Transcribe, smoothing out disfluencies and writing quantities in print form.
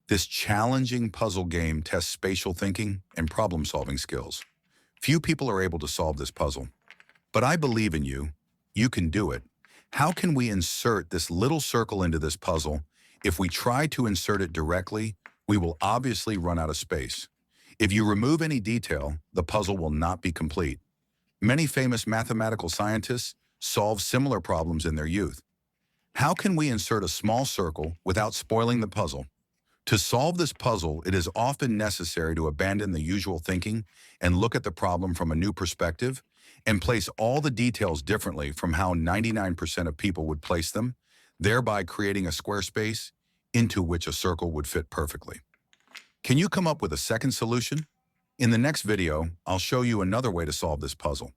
This challenging puzzle game tests spatial thinking and problem-solving skills. Few people are able to solve this puzzle, but I believe in you. You can do it. How can we insert this little circle into this puzzle? If we try to insert it directly, we will obviously run out of space. If you remove any detail, the puzzle will not be complete. Many famous mathematical scientists solved similar problems in their youth. How can we insert a small circle without spoiling the puzzle? To solve this puzzle, it is often necessary to abandon the usual thinking and look at the problem from a new perspective and place all the details differently from how 99% of people would place them, thereby creating a square space into which a circle would fit perfectly. Can you come up with a second solution? In the next video, I'll show you another way to solve this puzzle.